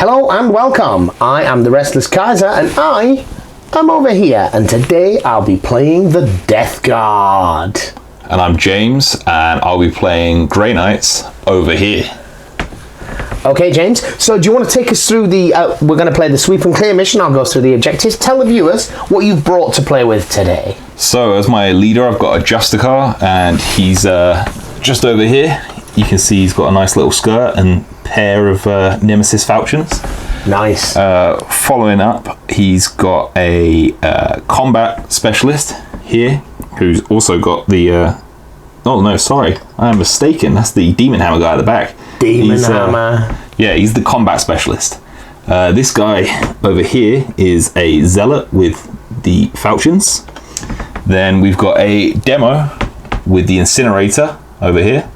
Hello and welcome. I am the Restless Kaiser and I am over here, and today I'll be playing the Deathguard. And I'm James and I'll be playing Grey Knights over here. Okay, James, so do you want to take us through the, we're going to play the sweep and clear mission. I'll go through the objectives. Tell the viewers what you've brought to play with today. So as my leader, I've got a Justicar, and he's just over here. You can see he's got a nice little skirt and pair of Nemesis falchions. Nice. Following up, he's got a combat specialist here, who's also got the oh no, sorry, I am mistaken, that's the Demon Hammer guy at the back. Hammer. Yeah, he's the combat specialist. This guy over here is a zealot with the falchions. Then we've got a demo with the incinerator over here.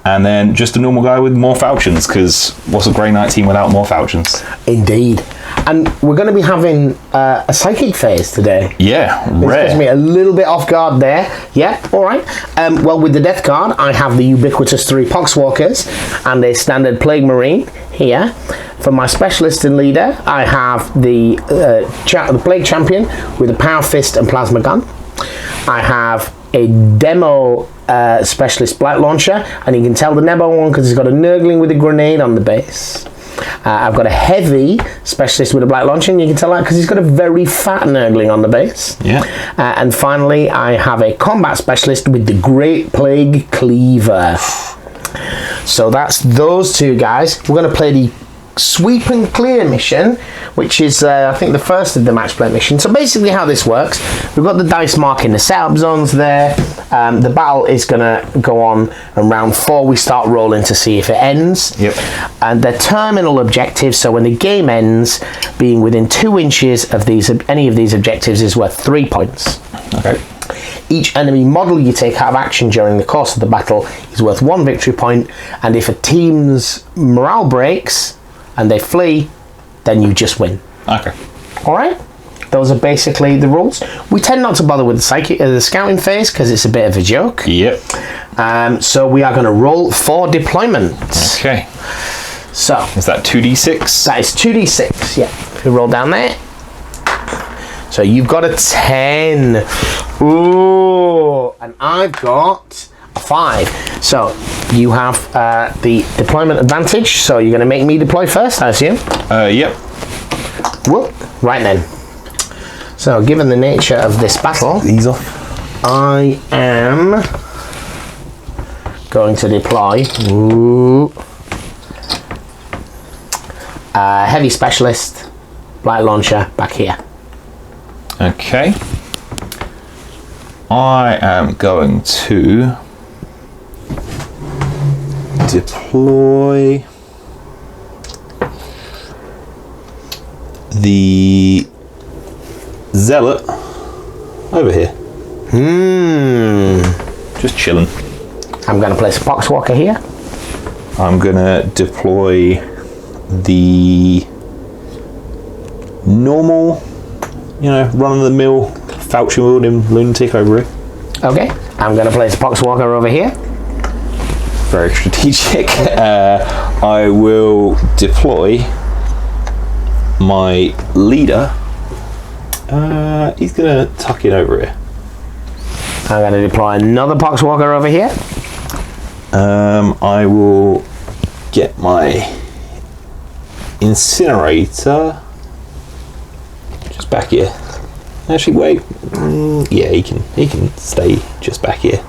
And then just a normal guy with more falchions, because what's a Grey Knight team without more falchions? Indeed. And we're going to be having a psychic phase today. Yeah, rare. This me a little bit off guard there. Yeah, all right. Well, with the Deathguard, I have the ubiquitous 3 Poxwalkers and a standard Plague Marine here. For my specialist and leader, I have the Plague Champion with a Power Fist and Plasma Gun. I have a demo specialist Blight Launcher, and you can tell the Nebo one because he's got a Nurgling with a grenade on the base. I've got a heavy specialist with a Blight Launcher, and you can tell that because he's got a very fat Nurgling on the base. Yeah. And finally, I have a combat specialist with the Great Plague Cleaver. So that's those 2 guys. We're going to play the sweep and clear mission, which is I think the first of the match play mission. So basically how this works, we've got the dice marking the setup zones there. The battle is going to go on, and round 4 we start rolling to see if it ends. Yep. And the terminal objectives, so when the game ends, being within 2 inches of any of these objectives is worth 3 points. Okay. Each enemy model you take out of action during the course of the battle is worth 1 victory point, and if a team's morale breaks and they flee, then you just win. Okay. All right. Those are basically the rules. We tend not to bother with the scouting phase because it's a bit of a joke. Yep. So we are going to roll for deployment. Okay. So is that 2d6? That is 2d6. Yeah. We roll down there. So you've got a 10. Ooh, and I've got a 5. So you have the deployment advantage. So you're going to make me deploy first, I assume. Yep. Whoop. Right then. So, given the nature of this battle, ease off. I am going to deploy heavy specialist, Blight Launcher back here. Okay. I am going to deploy the zealot over here. Just chilling. I'm going to place a Poxwalker here. I'm going to deploy the normal, run-of-the-mill falchion wielding lunatic over here. Okay. I'm going to place a Poxwalker over here. Very strategic. I will deploy my leader. He's going to tuck it over here. I'm going to deploy another Poxwalker over here. I will get my incinerator just back here. Actually, wait. Yeah, he can stay just back here.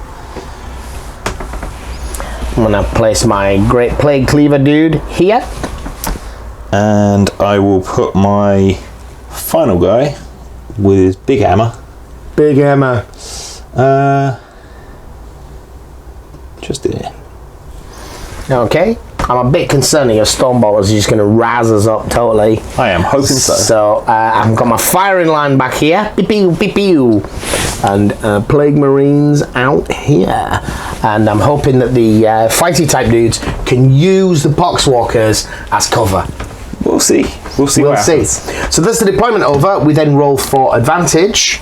I'm going to place my Great Plague Cleaver dude here. And I will put my final guy with his big hammer. Big hammer. Just here. Okay. I'm a bit concerned that your Stormbolters are just going to razz us up totally. I am hoping so. So I've got my firing line back here. Beep pew, beep pew. And Plague Marines out here. And I'm hoping that the fighty type dudes can use the Poxwalkers as cover. We'll see. We'll see. So that's the deployment over. We then roll for advantage.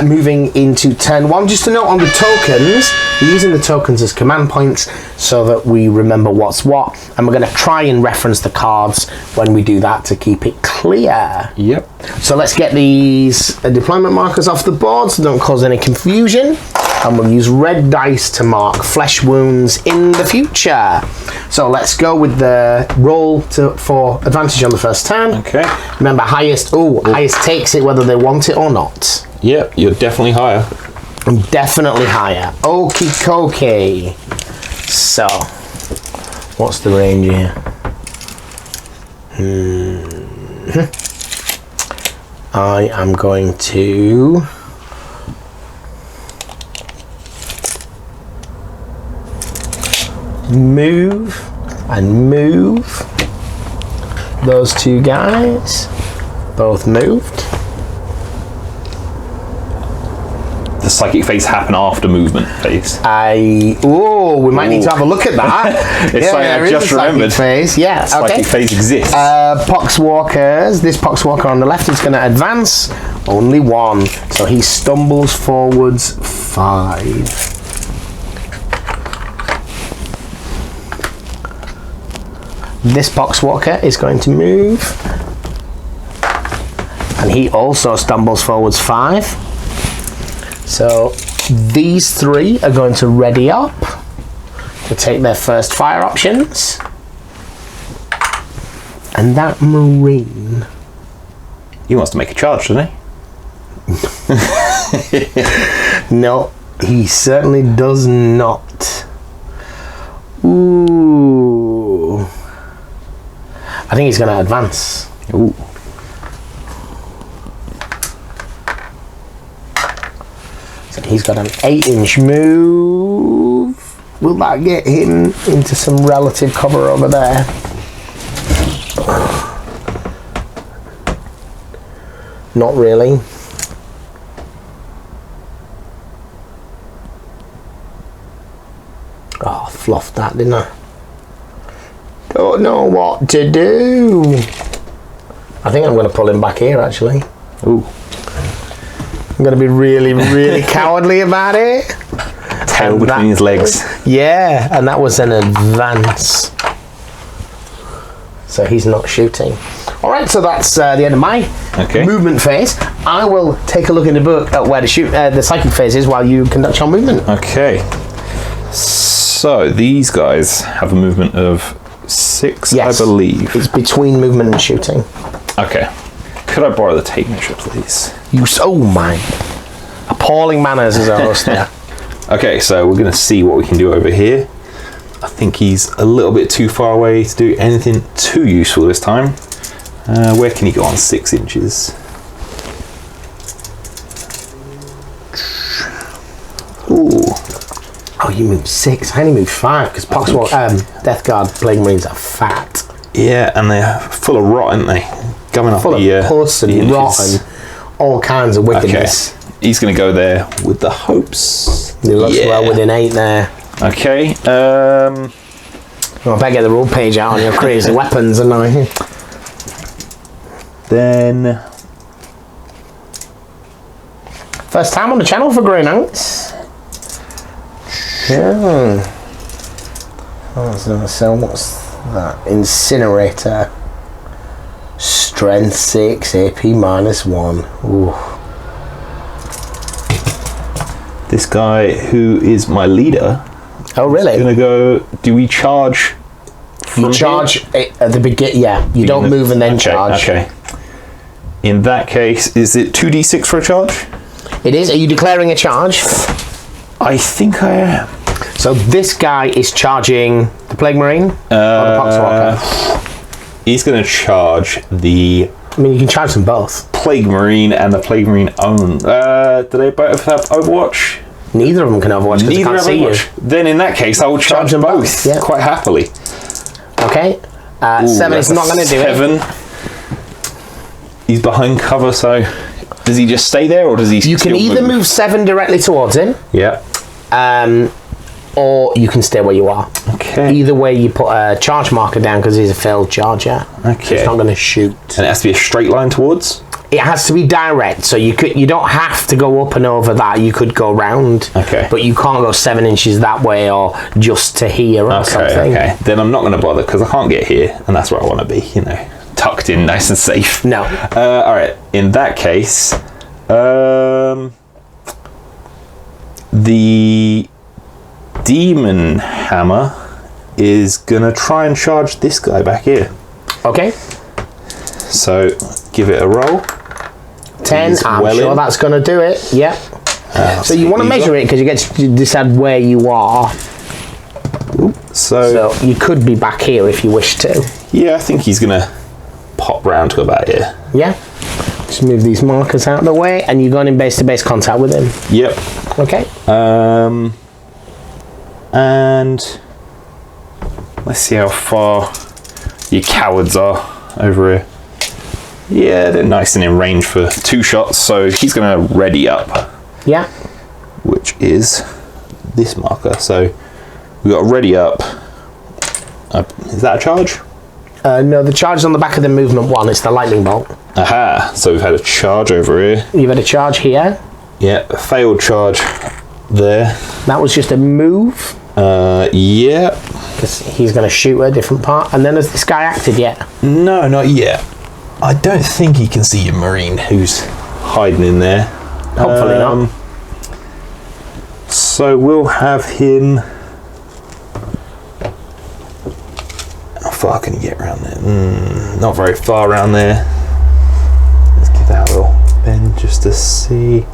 Moving into turn 1. Just a note on the tokens. We're using the tokens as command points so that we remember what's what. And we're going to try and reference the cards when we do that to keep it clear. Yep. So let's get these deployment markers off the board so don't cause any confusion. And we'll use red dice to mark flesh wounds in the future. So let's go with the roll for advantage on the first turn. Okay. Remember, highest takes it whether they want it or not. Yep, you're definitely higher. I'm definitely higher. Okie dokie. So, what's the range here? I am going to... move those two guys. Both moved. The psychic phase happen after movement phase. We might need to have a look at that. It's like I just remembered. Phase. Yeah, psychic phase exists. Poxwalkers. This Poxwalker on the left is going to advance only 1, so he stumbles forwards 5. This Poxwalker is going to move, and he also stumbles forwards 5. So these 3 are going to ready up to take their first fire options, and that Marine, he wants to make a charge, doesn't he? No, he certainly does not. Ooh. I think he's going to advance. Ooh. So he's got an 8-inch move. Will that get him into some relative cover over there? Not really. Oh, I fluffed that, didn't I? Don't know what to do. I think I'm going to pull him back here, actually. Ooh. I'm going to be really, really cowardly about it. Tail between his legs. Yeah, and that was an advance. So he's not shooting. All right, so that's the end of my movement phase. I will take a look in the book at where to shoot the psychic phase is while you conduct your movement. Okay. So these guys have a movement of 6, yes, I believe. It's between movement and shooting. Okay. Could I borrow the tape measure, please? Oh my. Appalling manners as a host there. Okay, so we're going to see what we can do over here. I think he's a little bit too far away to do anything too useful this time. Where can he go on 6 inches? Ooh. Oh, you moved 6. I only moved 5 because Deathguard Plague Marines are fat. Yeah, and they're full of rot, aren't they? Coming off full of pus and rot and all kinds of wickedness. Okay. He's going to go there with the hopes. He looks well within 8 there. Okay. Well, I better get the rule page out on your crazy weapons, and I. Then. First time on the channel for Grey Knights. Yeah. So what's that? Incinerator. Strength 6, AP -1. Ooh. This guy who is my leader. Oh, really? Gonna go. Do we charge? You charge at the beginning. Yeah, you don't move and then charge. Okay. In that case, is it 2d6 for a charge? It is. Are you declaring a charge? I think I am. So this guy is charging the Plague Marine or the Poxwalker? He's going to charge the... I mean, you can charge them both. Plague Marine and the Plague Marine own. Do they both have Overwatch? Neither of them can Overwatch because they can't see you. Then in that case, I will charge them both quite happily. Okay. 7 is not going to do it. 7. He's behind cover, so does he just stay there or does he? You can either move 7 directly towards him. Yeah. Or you can stay where you are. Okay. Either way, you put a charge marker down because he's a failed charger. Okay. So it's not going to shoot. And it has to be a straight line towards. It has to be direct, so you don't have to go up and over that. You could go round, okay, but you can't go 7 inches that way or just to here or something. Okay, then I'm not going to bother because I can't get here, and that's where I want to be. You know, tucked in, nice and safe. No. All right. In that case, the demon hammer is gonna try and charge this guy back here. Okay. So give it a roll. 10. I'm sure that's going to do it. Yep. So you want to measure it because you get to decide where you are. So you could be back here if you wish to. Yeah, I think he's going to pop round to about here. Yeah. Just move these markers out of the way, and you're going in base-to-base contact with him. Yep. Okay. And let's see how far you cowards are over here. Yeah, they're nice and in range for 2 shots, so he's going to ready up. Yeah. Which is this marker. So we've got ready up. Is that a charge? No, the charge is on the back of the movement one. It's the lightning bolt. Aha, so we've had a charge over here. You've had a charge here. Yeah, a failed charge there. That was just a move. Yeah. Because he's going to shoot at a different part. And then has this guy acted yet? No, not yet. I don't think he can see a Marine who's hiding in there. Hopefully not. So we'll have him... How far can he get around there? Not very far around there. Let's give that a little bend just to see.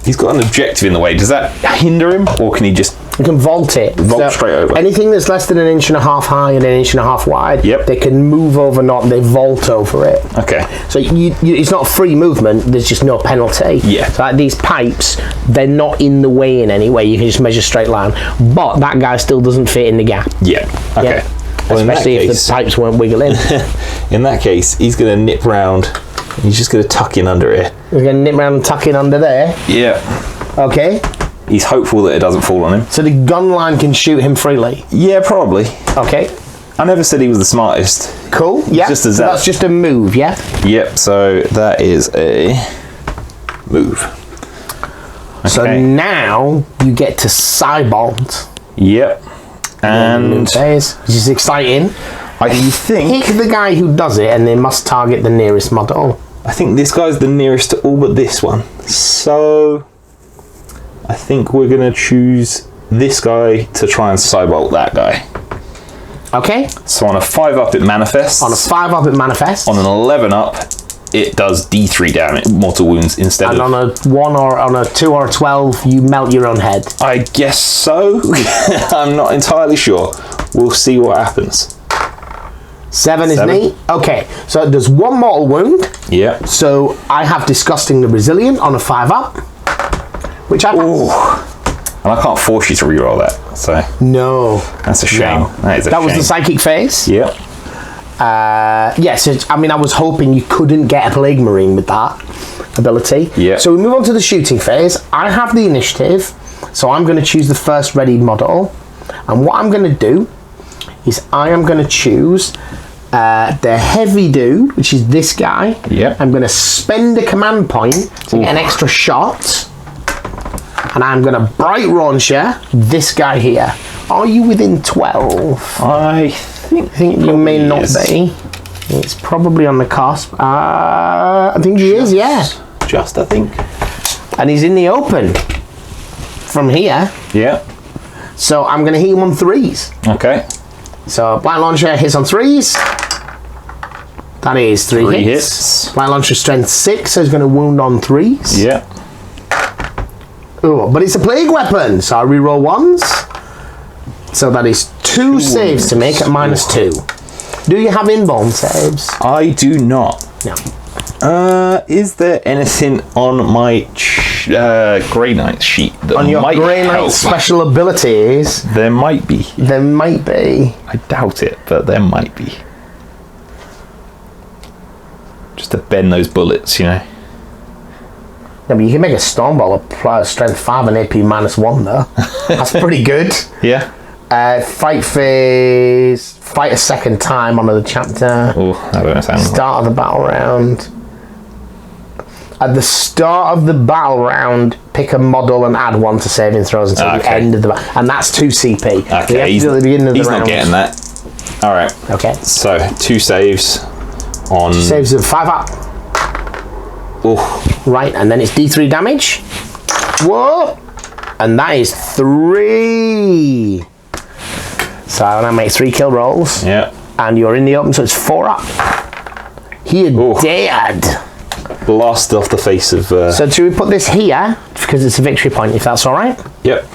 He's got an objective in the way. Does that hinder him, or can he just... You can vault it. Vault straight over. Anything that's less than 1.5 inches high and 1.5 inches wide, yep, they can move over, not they vault over it. Okay. So it's not free movement, there's just no penalty. Yeah. So like these pipes, they're not in the way in any way, you can just measure straight line. But that guy still doesn't fit in the gap. Yeah. Okay. Yeah. Well, especially if the pipes weren't wiggling. In that case, he's going to nip round. He's just going to tuck in under here. He's going to nip round and tuck in under there? Yeah. Okay. He's hopeful that it doesn't fall on him. So the gun line can shoot him freely? Yeah, probably. Okay. I never said he was the smartest. Cool. Yeah. Just a that's just a move, yeah? Yep, so that is a move. Okay. So now you get to Cybolt. Yep. And which is exciting. I think pick the guy who does it, and they must target the nearest model. I think this guy's the nearest to all but this one. So I think we're going to choose this guy to try and Cybolt that guy. Okay. So on a 5 up it manifests. On a 5 up it manifests. On an 11 up it does D3 damage, mortal wounds instead and of... on a 1 or on a 2 or a 12 you melt your own head. I guess so. I'm not entirely sure. We'll see what happens. 7 is neat. Okay, so it does 1 mortal wound. Yeah. So I have Disgustingly Resilient on a 5 up. Which I... Ooh. And I can't force you to reroll that, so... No. That's a shame. No. That is a that shame. was the psychic phase? Yep. Yes, I mean, I was hoping you couldn't get a Plague Marine with that ability. Yeah. So we move on to the shooting phase. I have the initiative, so I'm going to choose the first readied model. And what I'm going to do is I am going to choose the heavy dude, which is this guy. Yeah. I'm going to spend a command point to get an extra shot. And I'm going to bright launcher this guy here. Are you within 12? I think You may not be. It's probably on the cusp. I think he is, yeah. Just, I think. And he's in the open from here. Yeah. So I'm going to hit him on 3s. Okay. So Blind Launcher hits on 3s. That is 3 hits. Blind Launcher strength 6, so he's going to wound on 3s. Yeah. Oh, but it's a plague weapon, so I reroll 1s. So that is 2 saves to make at -2. Do you have inborn saves? I do not. No. Is there anything on my Grey Knight sheet that On your might Grey Knight help? special abilities, There might be. there might be. I doubt it, but there might be. Just to bend those bullets, you know. Yeah, but you can make a Stormball of strength 5 and AP -1 though. That's pretty good. Yeah. Fight phase. Fight a second time on the chapter. Oh, that don't sound. Start of the battle round. At the start of the battle round, pick a model and add 1 to saving throws until the end of the battle. And that's 2 CP. Okay, he's not getting that. Alright. Okay. So, 2 saves on... 2 saves of 5 up. Oh. Right, and then it's D3 damage. Whoa! And that is 3. So I make 3 kill rolls. Yeah. And you're in the open, so it's 4 up. He is dead. Blast off the face of... So should we put this here, because it's a victory point, if that's alright? Yep.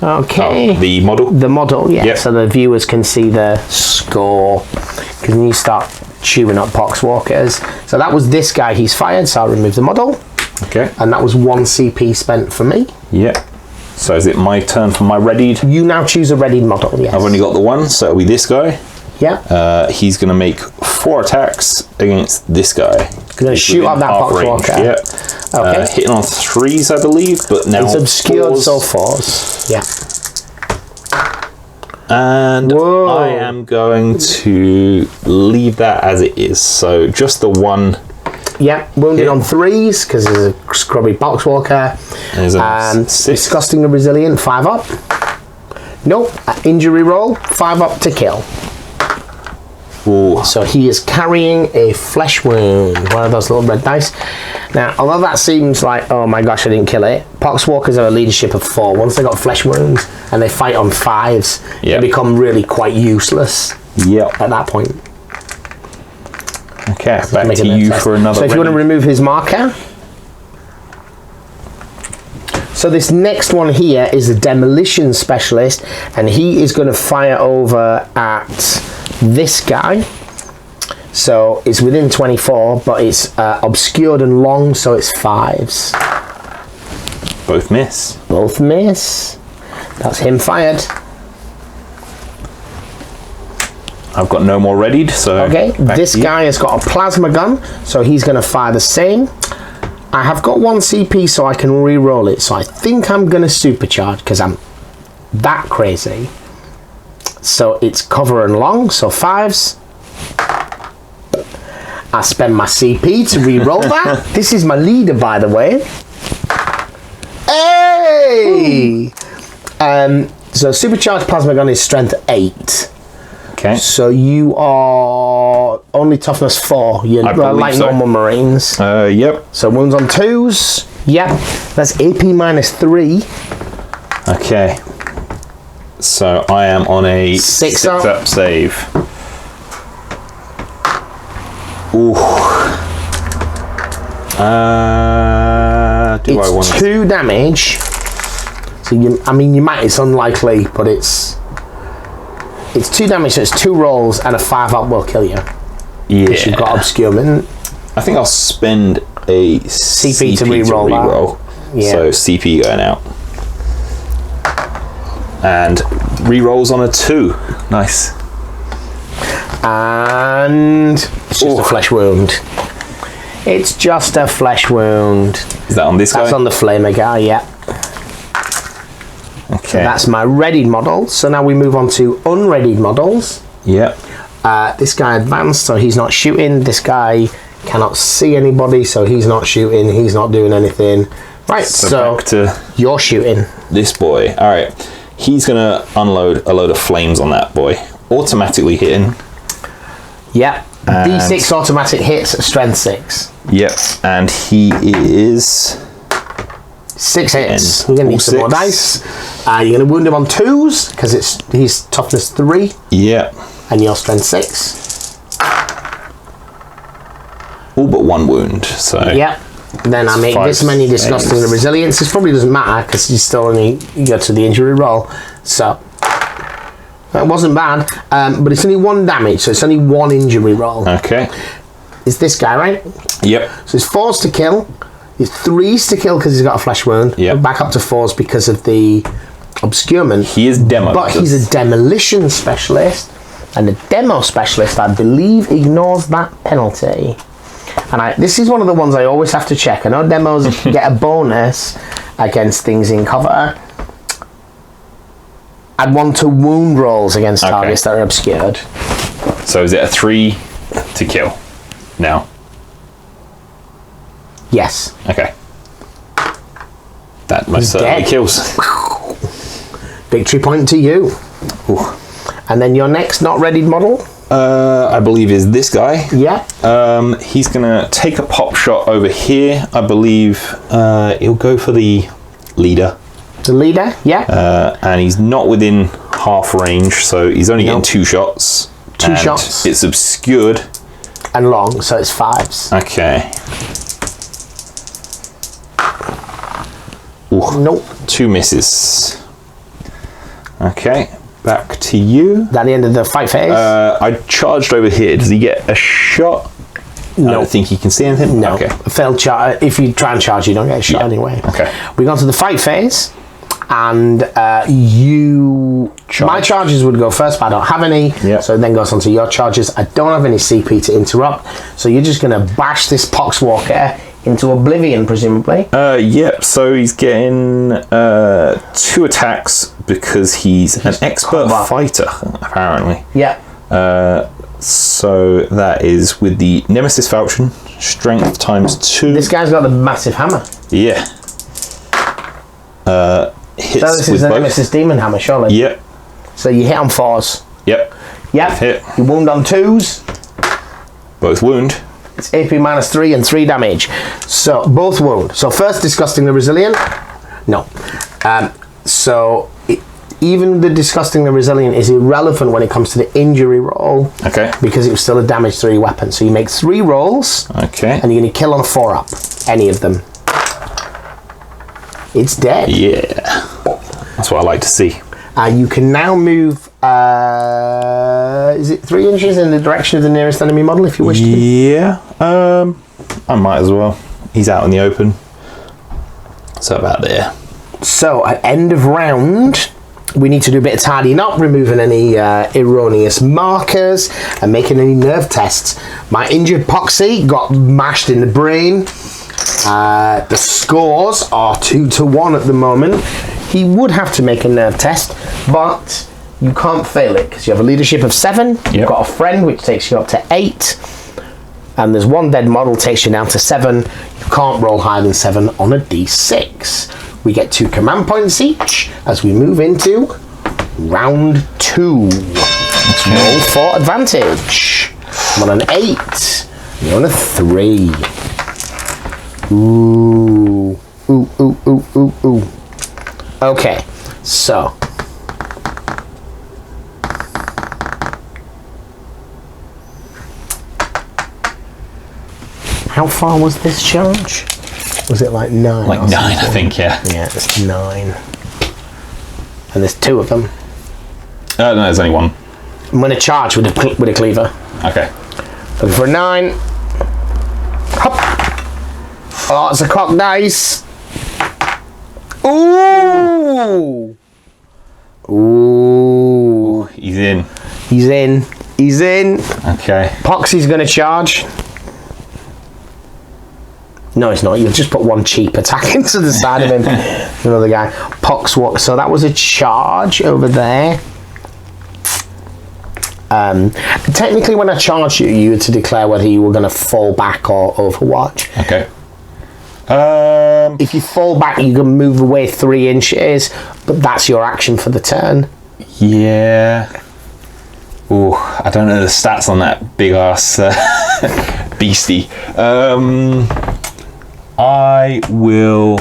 Okay. Oh, the model? The model, yeah. Yep. So the viewers can see the score. Because when you start chewing up poxwalkers. So that was this guy, he's fired, so I'll remove the model. Okay. And that was 1 CP spent for me. Yep. So is it my turn for my readied? You now choose a readied model, yes. I've only got the 1, so it'll be this guy. Yeah. He's going to make 4 attacks against this guy. Going to shoot up that poxwalker. Yep. Okay. Hitting on 3s, I believe, but now it's obscured, 4s. so 4s. Yeah. And I am going to leave that as it is. So just the 1. Yeah, wounded on 3s because there's a scrubby poxwalker. And 6. Disgusting and resilient, 5 up. Nope, injury roll, 5 up to kill. Ooh. So he is carrying a flesh wound, one of those little red dice. Now, although that seems like, oh my gosh, I didn't kill it, poxwalkers have a leadership of 4. Once they got flesh wounds and they fight on 5s, they become really quite useless at that point. Okay, back to you for another. So if you want to remove his marker. So this next one here is a demolition specialist, and he is going to fire over at this guy. So it's within 24, but it's obscured and long, so it's 5s. Both miss. Both miss. That's him fired. I've got no more readied, so... Okay, this guy has got a plasma gun, so he's going to fire the same. I have got 1 CP, so I can re-roll it. So I think I'm going to supercharge, because I'm that crazy. So it's cover and long, so 5s. I spend my CP to re-roll that. This is my leader, by the way. Hey! So supercharged plasma gun is strength 8. Okay. So you are only toughness 4. You're like normal Marines. Yep. So wounds on 2s. Yep. That's AP minus 3. Okay. So I am on a 6 up save. Ooh. Do I want 2 damage. So I mean, you might. It's unlikely, but it's 2 damage. So it's 2 rolls and a 5 up will kill you. Yeah. Because you've got obscurement. I think I'll spend a CP to re-roll. Yeah. So CP going out. And re-rolls on a 2. Nice. And it's just a flesh wound. It's just a flesh wound. Is that on this guy? That's on the flamer guy, yeah. Okay. So that's my readied model. So now we move on to unreadied models. Yep. This guy advanced, so he's not shooting. This guy cannot see anybody, so he's not shooting. He's not doing anything. Right, so back to you're shooting. This boy. All right. He's going to unload a load of flames on that boy. Automatically hitting. Yep. D6 automatic hits, strength 6. Yep. And he is... 6 hits. We're going to need some more dice. You're going to wound him on 2s, because he's toughness 3. Yep. And your strength 6. All but 1 wound, so... Yep. Then I make this many disgusting and resilience. This probably doesn't matter, because you still only go to the injury roll. So... that wasn't bad, but it's only 1 damage, so it's only 1 injury roll. Okay. It's this guy, right? Yep. So it's 4s to kill. It's 3s to kill because he's got a flesh wound. Yep. Back up to 4s because of the obscurement. He is demo. But he's a demolition specialist, and the demo specialist, I believe, ignores that penalty. And this is one of the ones I always have to check. I know demos get a bonus against things in cover. Add 1 to wound rolls against targets that are obscured. So is it a 3 to kill now? Yes. Okay. That most certainly kills. Victory point to you. Ooh. And then your next not readied model? I believe is this guy. Yeah. He's going to take a pop shot over here. I believe he'll go for the leader. The leader, yeah. And he's not within half range, so he's only getting 2 shots. 2 shots. It's obscured. And long, so it's 5s. Okay. Ooh, nope. 2 misses. Okay, back to you. Is that the end of the fight phase? I charged over here. Does he get a shot? No. I don't think he can see anything? No. Okay. Failed charge. If you try and charge, you don't get a shot anyway. Okay. We got to the fight phase, and you... My charges would go first, but I don't have any. Yep. So it then goes on to your charges. I don't have any CP to interrupt, so you're just going to bash this Poxwalker into oblivion, presumably. Yep, so he's getting 2 attacks because he's an expert fighter, apparently. Yeah. So that is with the Nemesis Falchion, strength times 2. This guy's got the massive hammer. Yeah. Hits So this with is the both. Nemesis Demon Hammer, surely. Yep. So you hit on 4s. Yep. Yep. Hit. You wound on 2s. Both wound. It's AP minus 3 and 3 damage. So both wound. So first, Disgustingly Resilient. No. Even the Disgustingly Resilient is irrelevant when it comes to the injury roll. Okay. Because it was still a damage 3 weapon. So you make 3 rolls. Okay. And you're going to kill on a 4-up. Any of them. It's dead. Yeah. That's what I like to see. You can now move, is it 3 inches in the direction of the nearest enemy model if you wish to? Yeah. I might as well. He's out in the open. So about there. So at end of round, we need to do a bit of tidying up, removing any erroneous markers and making any nerve tests. My injured Poxy got mashed in the brain. The scores are 2-1 at the moment. He would have to make a nerve test, but you can't fail it because you have a leadership of 7. You've got a friend, which takes you up to 8. And there's 1 dead model, takes you down to 7. You can't roll higher than 7 on a d6. We get 2 command points each as we move into round 2. Roll for advantage. I'm on an 8. You're on a 3. Ooh. Ooh, ooh, ooh, ooh, ooh. Okay, so. How far was this charge? Was it like 9? Like 9, I think, yeah. Yeah, it's 9. And there's 2 of them. No, there's only 1. I'm going to charge with a cleaver. Okay. Looking for a 9. Hop. Oh, it's a cock dice. Ooh! Ooh. He's in. He's in. He's in. Okay. Poxy's going to charge. No, it's not. You'll just put 1 cheap attack into the side of him. Another guy. Poxwalk. So that was a charge over there. Technically, when I charged you, you had to declare whether you were going to fall back or overwatch. Okay. If you fall back, you can move away 3 inches, but that's your action for the turn. Yeah. Ooh, I don't know the stats on that big ass beastie. I will.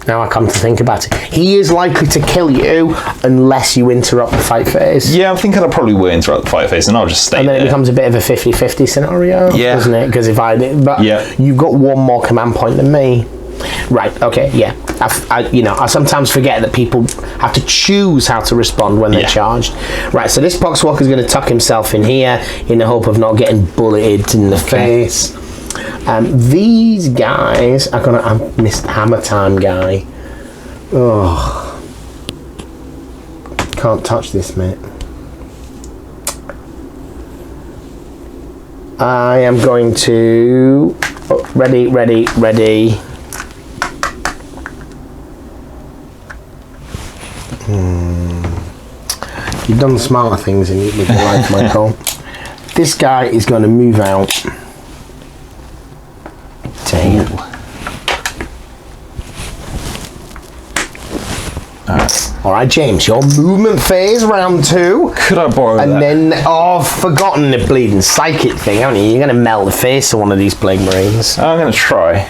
Now I come to think about it. He is likely to kill you unless you interrupt the fight phase. Yeah, I'm thinking I probably will interrupt the fight phase and I'll just stay and then there. it becomes a bit of a 50-50 scenario, yeah, doesn't it? Because if I did, but you've got 1 more command point than me. Right, okay, yeah. I sometimes forget that people have to choose how to respond when they're charged. Right, so this Poxwalker is going to tuck himself in here in the hope of not getting bulleted in the face. These guys are going to... I missed Hammer Time guy. Oh. Can't touch this, mate. I am going to... Oh, ready. You've done smarter things with your life, Michael. This guy is going to move out. Dang. Alright, James, your movement phase, round 2. Could I borrow that? And then, I've forgotten the bleeding psychic thing, haven't you? You're going to melt the face of one of these Plague Marines. I'm going to try.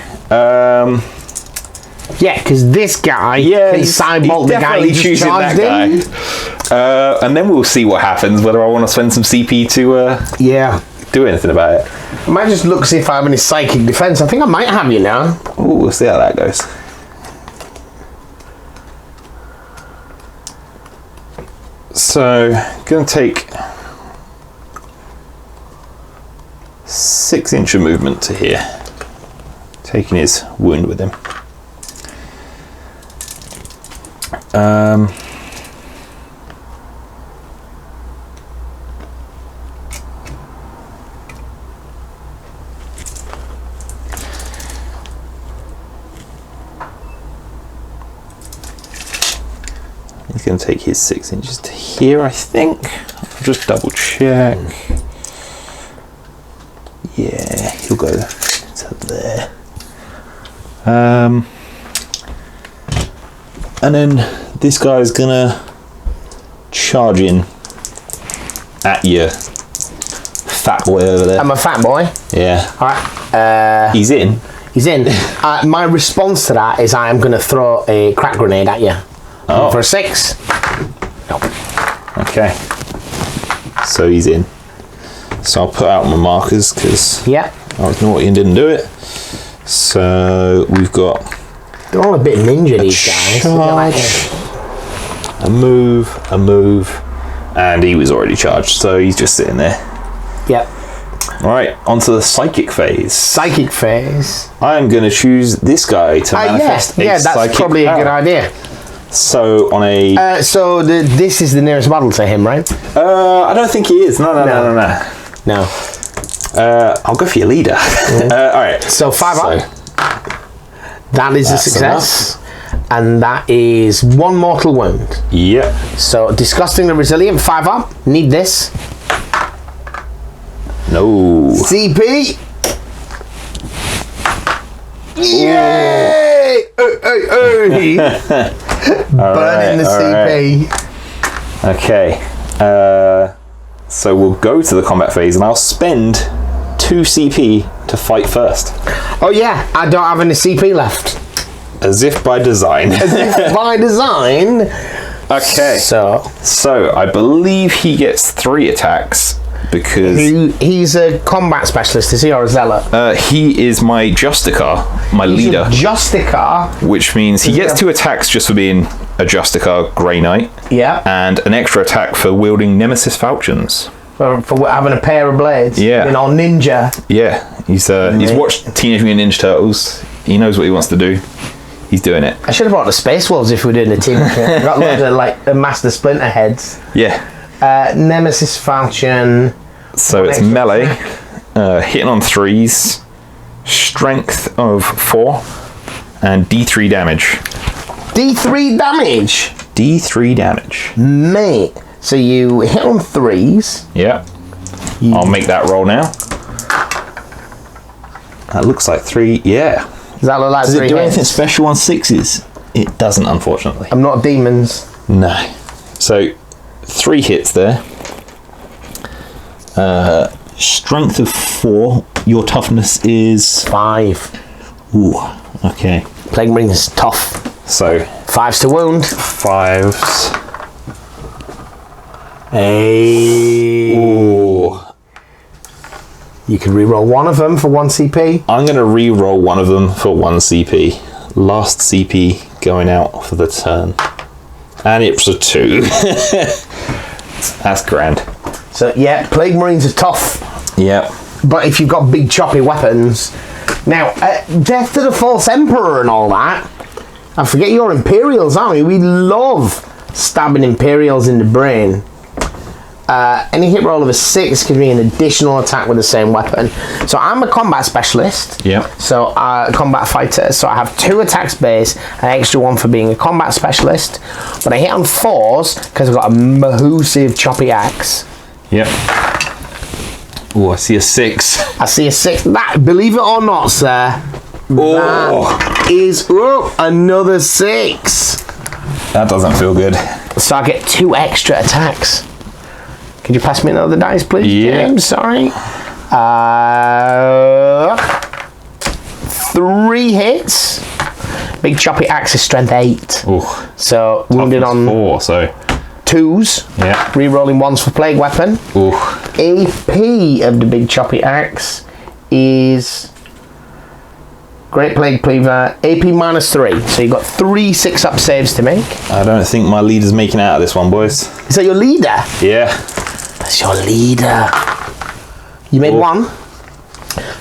Yeah, because this guy can sidebolt the guy who just charged in. And then we'll see what happens, whether I want to spend some CP to do anything about it. I might just look, see if I have any psychic defense. I think I might have you now. Ooh, we'll see how that goes. So, going to take 6 inch of movement to here, taking his wound with him. He's going to take his 6 inches to here, I think. I'll just double check. Yeah, he'll go to there. And then this guy's gonna charge in at you, fat boy over there. I'm a fat boy. Yeah. Alright. He's in. He's in. My response to that is I am going to throw a crack grenade at you. Oh. For a 6. No. Okay. So he's in. So I'll put out my markers because I was naughty and didn't do it. So we've got. They're all a bit ninja, these guys. Charge, a move, and he was already charged, so he's just sitting there. Yep. Alright, onto the psychic phase. Psychic phase. I'm going to choose this guy to manifest a that's psychic probably power. a good idea. So on a... this is the nearest battle to him, right? I don't think he is. No. I'll go for your leader. Alright. So 5 up. That is a success. And that is 1 mortal wound. Yep. So disgustingly resilient, 5 up. Need this. No. CP. Yay! Burning the CP. Right. Okay. So we'll go to the combat phase and I'll spend 2 CP to fight first. Oh yeah, I don't have any CP left. As if by design. As if by design. Okay. So I believe he gets 3 attacks because... He's a combat specialist, is he, or a zealot? He is my Justicar, my leader. Justicar? Which means he gets 2 attacks just for being a Justicar Grey Knight. Yeah. And an extra attack for wielding Nemesis Falchions. For having a pair of blades. Yeah. You know, ninja. Yeah. He's watched Teenage Mutant Ninja Turtles. He knows what he wants to do. He's doing it. I should have brought the Space Wolves if we were doing a team. We've got loads of Master Splinter heads. Yeah. Nemesis Falchion. So it's melee, hitting on 3s, strength of 4, and D3 damage. D3 damage? D3 damage. Mate. So you hit on 3s. Yeah. I'll make that roll now. That looks like 3, yeah. Does that look like 3 Does it do hits? anything special on 6s? It doesn't, unfortunately. I'm not demons. No. So 3 hits there. Strength of 4. Your toughness is 5. Ooh. Okay. Plague Marine is tough. So 5s to wound. 5s. Hey. Ooh. You can reroll one of them for 1 CP. I'm going to re-roll one of them for 1 CP. Last CP going out for the turn. And it's a 2. That's grand. So, yeah, Plague Marines are tough. Yep. But if you've got big choppy weapons... Now, Death to the False Emperor and all that... I forget your Imperials, aren't we? We love stabbing Imperials in the brain. Any hit roll of a 6 gives me an additional attack with the same weapon. So I'm a combat specialist. Yeah. So combat fighter. So I have 2 attacks base, an extra 1 for being a combat specialist. But I hit on 4s because I've got a massive choppy axe. Yep. Oh, I see a 6. I see a 6. That, believe it or not, sir, that is another 6. That doesn't feel good. So I get 2 extra attacks. Could you pass me another dice, please, Yeah. James? Sorry. 3 hits. Big choppy axe is strength 8. Ooh. So wounded on 4, so 2s. yeah. Re-rolling 1s for plague weapon. Ooh. AP of the big choppy axe is Great Plague Cleaver, AP -3. So you've got 3 6-up saves to make. I don't think my leader's making out of this one, boys. Is that your leader? Yeah. That's your leader. You made 1.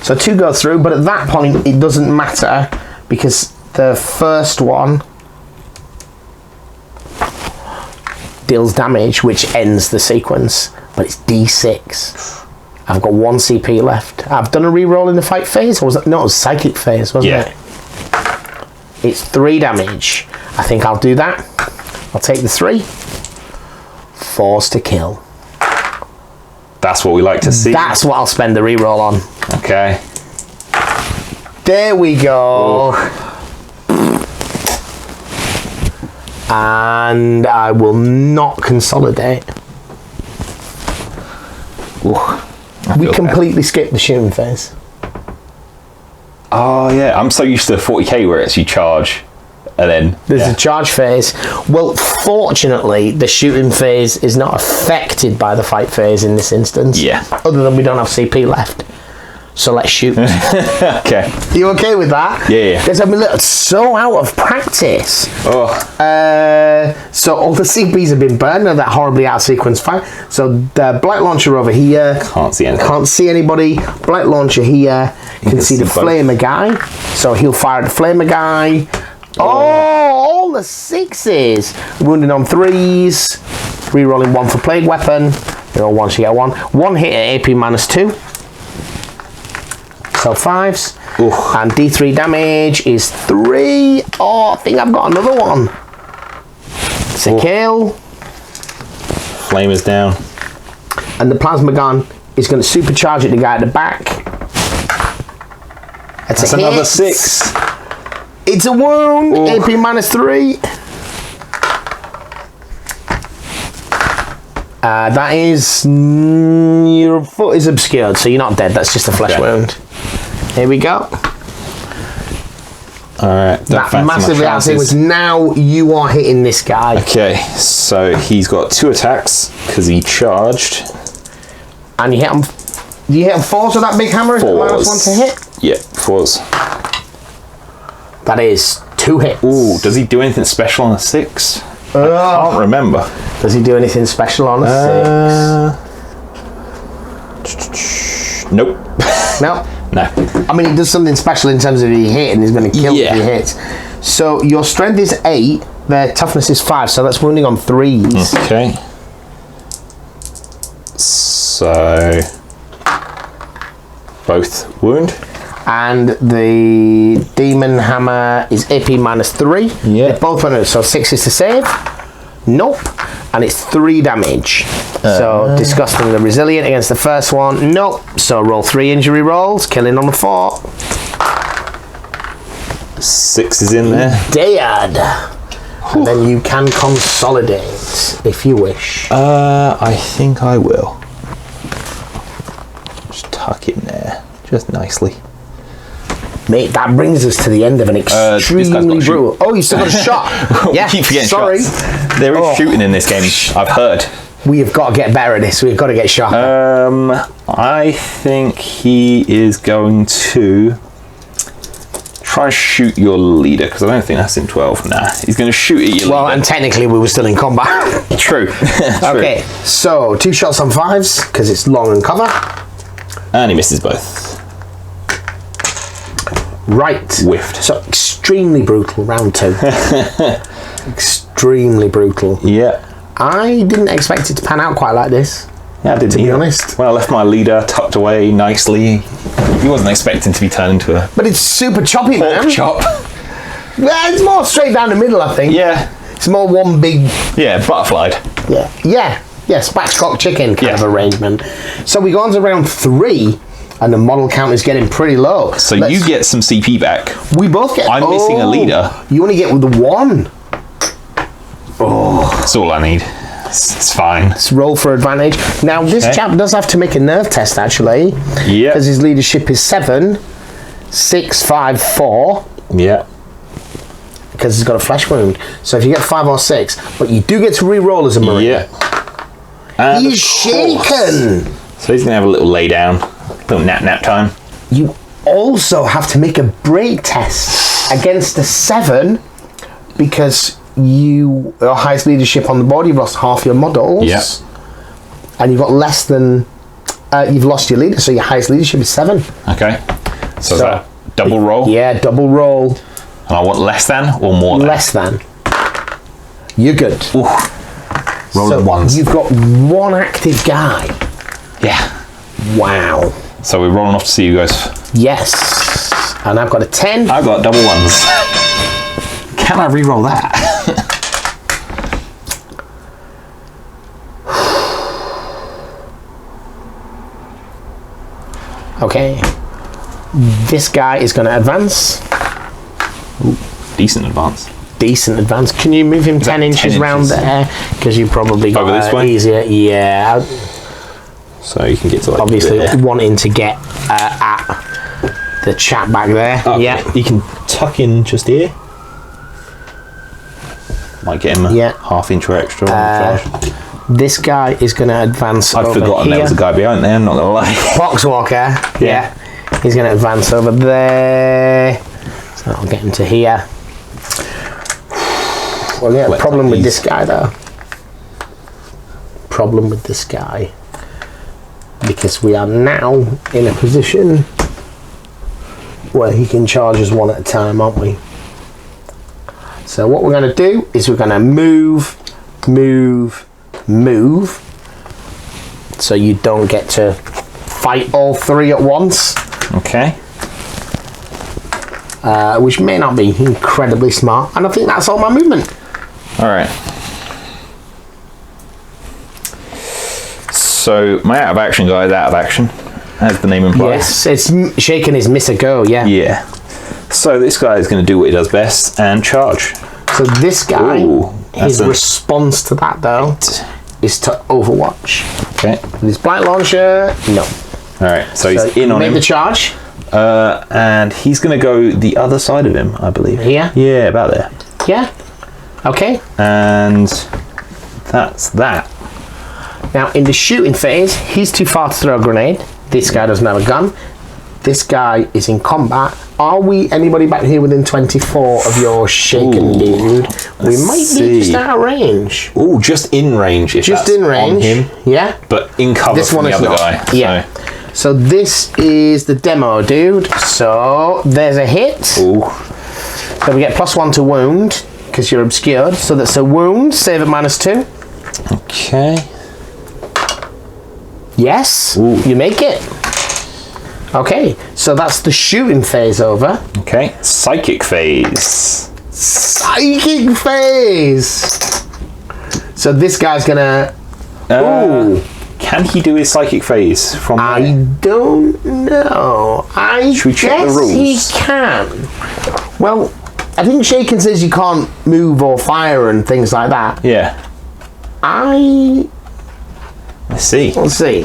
So 2 go through, but at that point it doesn't matter because the first one deals damage, which ends the sequence, but it's D6. I've got 1 CP left. I've done a reroll in the fight phase, or was it? No, it was psychic phase, wasn't it? It's 3 damage. I think I'll do that. I'll take the 3. Force to kill. That's what we like to see. That's what I'll spend the reroll on. Okay. There we go. And I will not consolidate. We completely skipped the shooting phase. Oh yeah, I'm so used to 40k where it's you charge and then There's a charge phase. Well, fortunately, the shooting phase is not affected by the fight phase in this instance. Yeah. Other than we don't have CP left. So let's shoot. Okay. You okay with that? Yeah. Because I'm so out of practice. Oh. So all the CPs have been burned and that horribly out of sequence fight. So the blight launcher over here. Can't see anything. Can't see anybody. Blight launcher here. Can see the flamer guy. So he'll fire at the flamer guy. Oh, all the 6s. Wounded on 3s. Rerolling 1 for plague weapon. You know, once you get 1. 1 hit at AP -2. So 5s. Ooh. And D3 damage is 3. Oh, I think I've got another one. It's a kill. Flame is down. And the plasma gun is going to supercharge at the guy at the back. That's another 6. It's a wound. Ooh. AP -3. That is... your foot is obscured, so you're not dead. That's just a flesh wound. Here we go. Alright. That massively out sequence. Now you are hitting this guy. Okay, so he's got 2 attacks because he charged. And you hit him. You hit him 4s with that big hammer? Is it -1 to hit? Yeah, 4s. That is 2 hits. Ooh, does he do anything special on a 6? I can't remember. Does he do anything special on a 6? Nope. No. No. I mean, he does something special in terms of he hit, and he's going to kill if he hits. So your strength is 8, their toughness is 5, so that's wounding on 3s. Okay. So both wound. And the demon hammer is AP -3. Yeah. They're both wounded, so 6 is to save. Nope. And it's 3 damage. So disgustingly resilient against the first one. Nope. So roll 3 injury rolls, killing on the 4. 6 is in there. Dead. And then you can consolidate if you wish. I think I will. Just tuck in there, just nicely. Mate, that brings us to the end of an extremely brutal... Oh, you still got a shot. Yeah, keep forgetting sorry. shots. There is shooting in this game, I've heard. We have got to get better at this. We've got to get shot. I think he is going to try and shoot your leader, because I don't think that's in 12. Nah, he's going to shoot at your well, leader. and technically we were still in combat. True. Okay, so 2 shots on 5s, because it's long and cover. And he misses both. Right. Whiffed. So extremely brutal, round 2. Extremely brutal. Yeah. I didn't expect it to pan out quite like this. Yeah, I didn't. To be honest, when I left my leader tucked away nicely, he wasn't expecting to be turned into a but it's super choppy, man. chop. Well, it's more straight down the middle, I think. Yeah. It's more one big. Yeah, butterflied. Yeah, spatchcock chicken kind of arrangement. So we go on to round 3, and the model count is getting pretty low. So you get some CP back. We both get. I'm missing a leader. You only get with the 1. That's all I need. It's fine. Let's roll for advantage. Now, this chap does have to make a nerve test, actually. Yeah. Because his leadership is 7, 6, 5, 4. Yeah. Because he's got a flesh wound. So if you get 5 or 6, but you do get to re-roll as a Marine. Yeah. And He's shaken. So he's going to have a little lay down. Little nap time. You also have to make a break test against a 7 because your highest leadership on the board, you've lost half your models. Yeah. And you've got less than... you've lost your leader, so your highest leadership is 7. Okay. So is that double roll? Yeah, double roll. And I want less than or more than? Less than. You're good. Ooh. Rolling ones. You've got 1 active guy. Yeah. Wow. So we're rolling off to see you guys. Yes. And I've got a 10. I've got double ones. Can I re-roll that? Okay. This guy is going to advance. Ooh, decent advance. Decent advance. Can you move him 10 inches round there? Because you probably got over this way? easier. Yeah. So you can get to like Obviously there. wanting to get at the chap back there. Okay. Yeah. You can tuck in just here. Might get him a half inch or extra on the charge. This guy is going to advance I've over forgotten here. there was a guy behind there, I'm not going to lie. Boxwalker. Yeah. He's going to advance over there. So I'll get him to here. Well, yeah, problem with this guy, though. Problem with this guy. Because we are now in a position where he can charge us 1 at a time, aren't we? So what we're going to do is we're going to move. So you don't get to fight all 3 at once. Okay. Which may not be incredibly smart. And I think that's all my movement. Alright. So my out of action guy is out of action, as the name implies. Yes, it's shaken is miss a go, yeah. Yeah. So this guy is going to do what he does best and charge. So this guy, his a- response to that though, is to Overwatch. Okay. With his blight launcher, no. Alright, so he's in on made him. the charge. And he's going to go the other side of him, I believe. Here? Yeah, about there. Yeah. Okay. And that's that. Now in the shooting phase, he's too far to throw a grenade. This guy doesn't have a gun. This guy is in combat. Are we anybody back here within 24 of your shaken dude? We might be just out of range. Oh, just in range. If Just that's in range. on him, Yeah. but in cover This from one the is other not. guy. Yeah. So this is the demo dude. So there's a hit. So, So we get +1 to wound because you're obscured. So that's a wound. Save at -2. okay. Yes. Ooh. You make it. Okay. So that's the shooting phase over. Okay. Psychic phase. Psychic phase. So this guy's gonna. Ooh. Can he do his psychic phase from I there? don't know. Should we check the guess rules? he can. Well, I think Shaken says you can't move or fire and things like that. Yeah. Let's see. Let's see.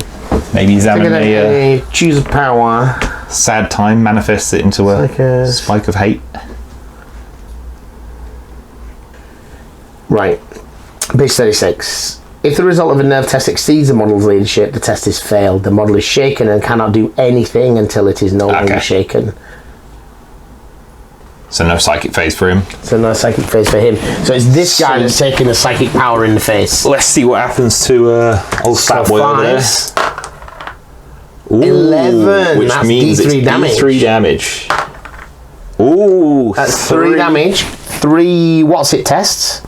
Maybe he's having a choose a power. sad time, manifests it into a spike of hate. Right. Page 36. If the result of a nerve test exceeds the model's leadership, the test is failed. The model is shaken and cannot do anything until it is no longer shaken. So no psychic phase for him. So no psychic phase for him. So it's this guy that's taking the psychic power in the face. Let's see what happens to old fat boy over there. 11. Which That's means D3 it's damage. D3 damage. Ooh, That's 3 damage. 3 what's it tests?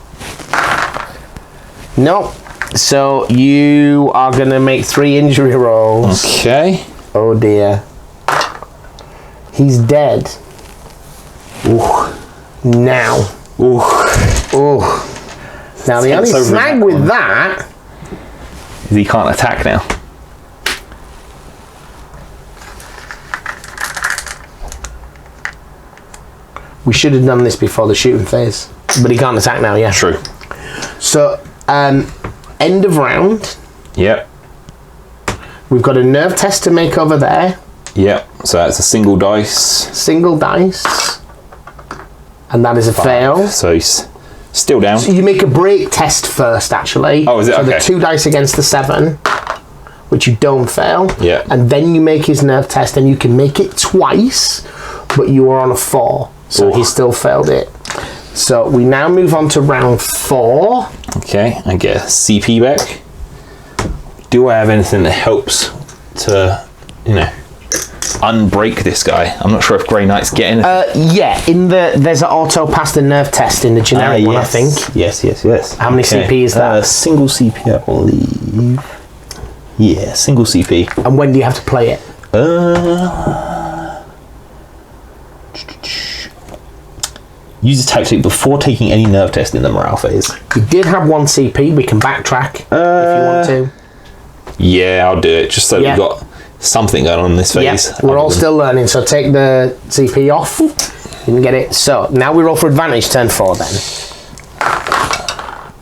Nope. So you are going to make 3 injury rolls. Okay. Oh dear. He's dead. Ooh. Now. Ooh. Ooh. Now the only snag with that is he can't attack now. We should have done this before the shooting phase. But he can't attack now, yeah. True. So, end of round. Yep. We've got a nerve test to make over there. Yep. So that's a single dice. Single dice. And that is a 5. fail. So he's still down. So you make a break test first, actually. Oh, is it? So okay. the 2 dice against the 7, which you don't fail. Yeah. And then you make his nerve test, and you can make it twice, but you are on a 4. So he still failed it. So we now move on to round 4. Okay, I get CP back. Do I have anything that helps to, unbreak this guy? I'm not sure if Grey Knight's getting it. Yeah, there's an auto pass the nerve test in the generic one, I think. Yes. How many CP is that? Single CP, I believe. Yeah, single CP. And when do you have to play it? Use a tactic before taking any nerve test in the morale phase. You did have 1 CP. We can backtrack if you want to. Yeah, I'll do it, just so we've got something going on in this phase. Yeah, we're all still learning, so take the CP off. You can get it. So, now we roll for advantage, turn 4 then.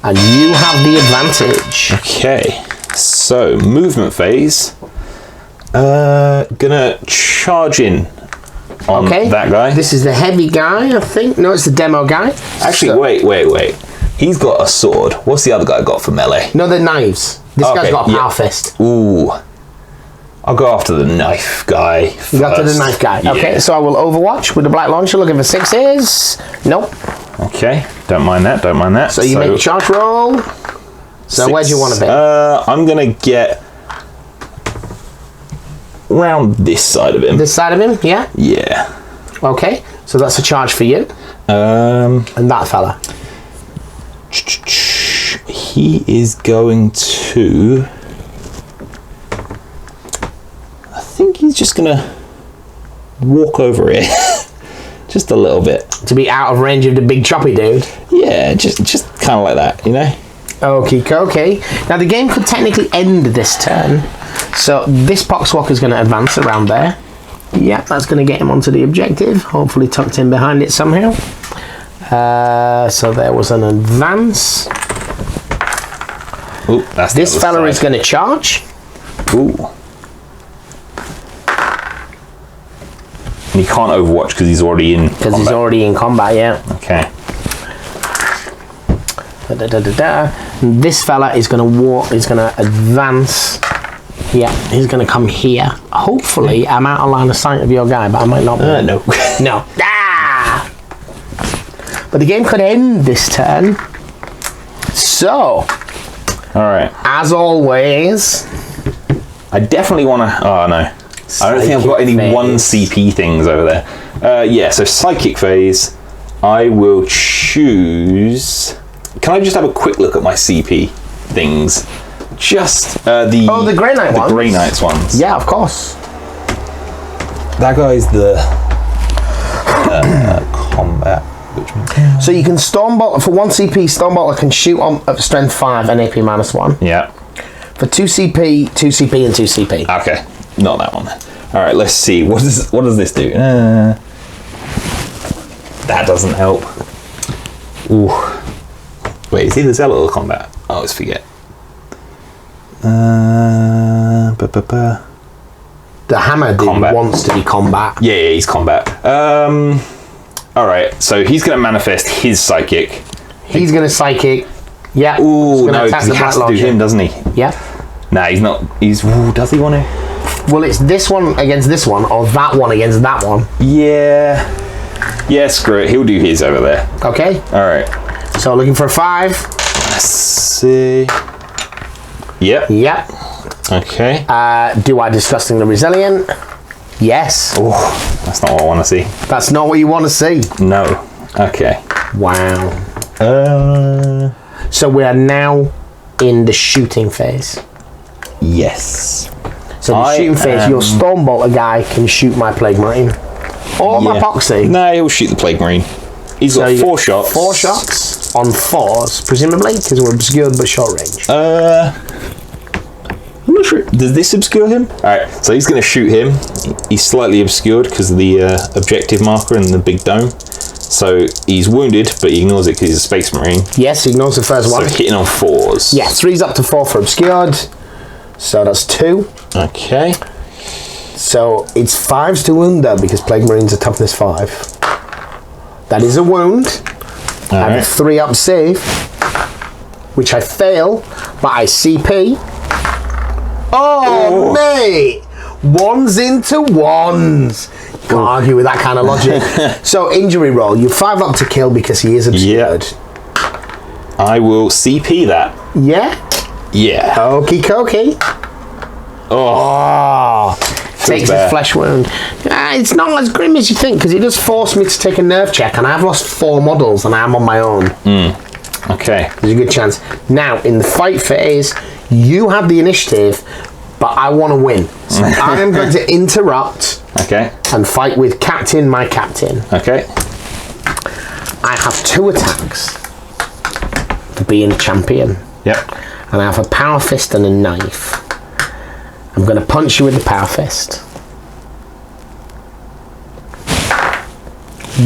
And you have the advantage. Okay, so movement phase. Gonna charge in on that guy. This is the heavy guy, I think. No, it's the demo guy. Actually, wait. He's got a sword. What's the other guy got for melee? No, they're knives. This guy's got a power fist. Ooh. I'll go after the knife guy first. You got to the knife guy. Yeah. Okay, so I will overwatch with the black launcher looking for 6s. Nope. Okay, don't mind that. So you make a charge roll. So 6. where do you want to be? I'm going to get around this side of him. This side of him, yeah? Yeah. Okay, so that's a charge for you. And that fella. He is going to... I think he's just going to walk over it. Just a little bit. To be out of range of the big choppy dude? Yeah, just kind of like that, Okie dokie. Now the game could technically end this turn. So this Poxwalker is going to advance around there. Yeah, that's going to get him onto the objective. Hopefully tucked in behind it somehow. So there was an advance. Ooh, that's this fella is going to charge. Ooh. And he can't overwatch because he's already in combat. Because he's already in combat, yeah. Okay. This fella is going to walk, is going to advance. Yeah, he's going to come here. Hopefully, I'm out of line of sight of your guy, but I might not be. No. No. Ah! But the game could end this turn. So, alright. As always, I definitely want to... Oh, no. I don't think I've got any 1 CP things over there. Yeah, so Psychic Phase. I will choose... Can I just have a quick look at my CP things? Just the... Oh, the Grey Knight ones? The Grey Knights ones. Yeah, of course. That guy's the... combat... So you can Stormbolt... For 1 CP, Stormbolter can shoot on at strength 5 and AP -1. Yeah. For 2 CP, 2 CP and 2 CP. Okay. Not that one then. Alright, let's see. What does this do? That doesn't help. Ooh. Wait, is he the Zealot or combat? I always forget. The hammer dude wants to be combat. Yeah, he's combat. Alright, so he's going to manifest his Psychic. He's going to Psychic. Yeah. Ooh, no, because he has to do him, doesn't he? Yeah. Nah, he's not. Ooh, does he want to? Well, it's this one against this one, or that one against that one. Yeah. Yeah, screw it. He'll do his over there. Okay. Alright. So looking for a 5. Let's see. Yep. Yep. Okay. Do I Disgusting the Resilient? Yes. Oh, that's not what I want to see. That's not what you want to see. No. Okay. Wow. So we are now in the shooting phase. Yes. So the shooting phase, your Stormbolter guy can shoot my Plague Marine. Or my Poxy. No, he'll shoot the Plague Marine. He's got 4 shots. 4 shots on 4s, presumably, because we're obscured but short range. I'm not sure. Does this obscure him? Alright, so he's going to shoot him. He's slightly obscured because of the objective marker and the big dome. So he's wounded, but he ignores it because he's a Space Marine. Yes, he ignores the first one. So hitting on 4s. Yeah, 3's up to 4 for obscured. So that's 2. Okay. So it's 5s to wound though, because Plague Marines are toughness 5. That is a wound. I have a 3 up save, which I fail, but I CP. Oh, mate! 1s into 1s. Can't argue with that kind of logic. So injury roll. You're 5 up to kill because he is obscured. Yeah. I will CP that. Yeah? Yeah. Okie dokie. Oh. Takes his flesh wound. It's not as grim as you think because it does force me to take a nerve check, and I've lost 4 models and I'm on my own. Okay. There's a good chance. Now, in the fight phase, you have the initiative, but I want to win. So I am going to interrupt and fight with my captain. Okay. I have 2 attacks for being a champion. Yep. And I have a power fist and a knife. I'm going to punch you with the power fist.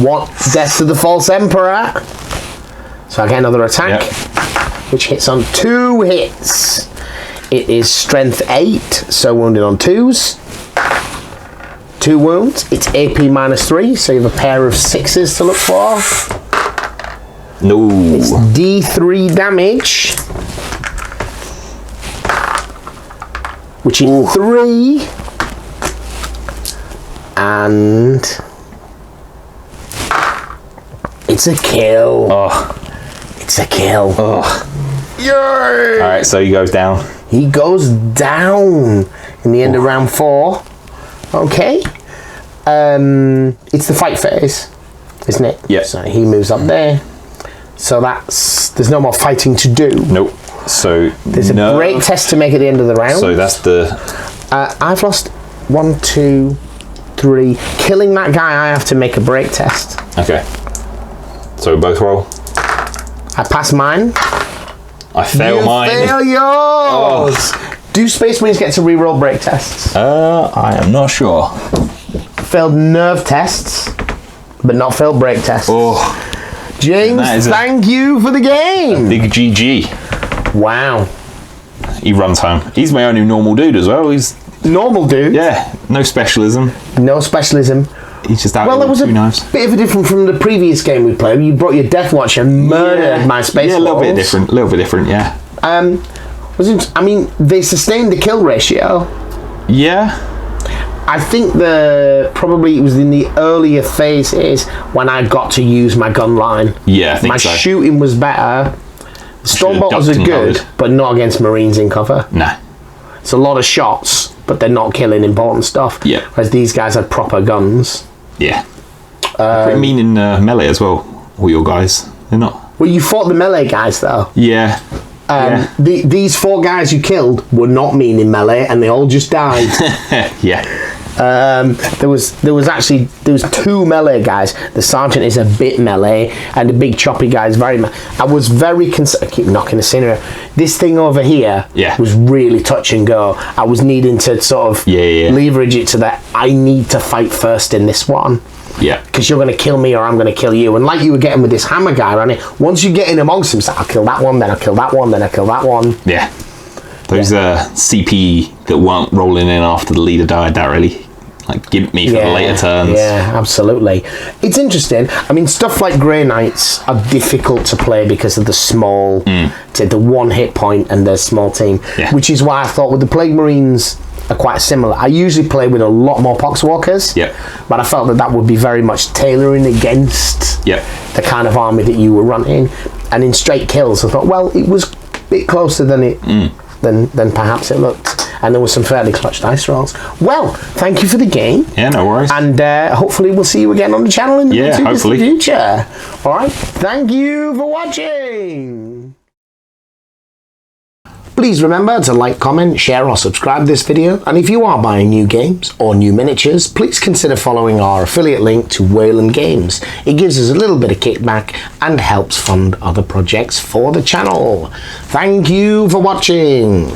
1 death to the false emperor. So I get another attack, which hits on 2 hits. It is strength 8, so wounded on 2s. 2 wounds. It's AP -3, so you have a pair of 6s to look for. No. It's D3 damage, which is 3, and it's a kill. Oh. It's a kill. Oh. Yay! Alright, so he goes down. He goes down in the end of round 4. Okay. It's the fight phase, isn't it? Yeah. So he moves up there. So there's no more fighting to do. Nope. So there's a break test to make at the end of the round. So that's the... I've lost 1, 2, 3. Killing that guy, I have to make a break test. Okay. So both roll. I pass mine. I fail mine. You fail yours! Do Space Marines get to reroll break tests? I am not sure. Failed nerve tests, but not failed break tests. Oh. James, thank you for the game! Big GG. Wow. He runs home. He's my only normal dude as well. He's... Normal dude? Yeah. No specialism. No specialism. He's just out there with 2 knives. Bit of a different from the previous game we played. You brought your Death Watch and murdered my Space Yeah, a little Wolves. bit different. A little bit different, yeah. I mean, they sustained the kill ratio. Yeah. I think probably it was in the earlier phases when I got to use my gun line. Yeah, I think my so. shooting was better. Stormbolters are good, but not against Marines in cover. Nah. It's a lot of shots, but they're not killing important stuff. Yeah. Whereas these guys had proper guns. Yeah. Pretty mean in melee as well. All your guys, they're not. Well, you fought the melee guys though. Yeah. These 4 guys you killed were not mean in melee, and they all just died. Yeah. There was 2 melee guys. The sergeant is a bit melee, and the big choppy guy is very. I was very concerned. I keep knocking the scenery. This thing over here was really touch and go. I was needing to sort of leverage it to that. I need to fight first in this one. Yeah. Because you're going to kill me or I'm going to kill you. And like you were getting with this hammer guy, Ronnie, once you get in amongst them, it's like, I'll kill that one, then I'll kill that one, then I'll kill that one. Yeah. Those CP that weren't rolling in after the leader died, that really gimped me for the later turns. Yeah, absolutely. It's interesting. I mean, stuff like Grey Knights are difficult to play because of the small, the 1 hit point and the small team, which is why I thought with the Plague Marines are quite similar. I usually play with a lot more Poxwalkers, but I felt that would be very much tailoring against the kind of army that you were running. And in straight kills, I thought, well, it was a bit closer than than perhaps it looked. And there was some fairly clutch dice rolls. Well, thank you for the game. Yeah, no worries. And hopefully we'll see you again on the channel in the hopefully. future. All right. Thank you for watching. Please remember to like, comment, share or subscribe this video, and if you are buying new games or new miniatures, please consider following our affiliate link to Wayland Games. It gives us a little bit of kickback and helps fund other projects for the channel. Thank you for watching.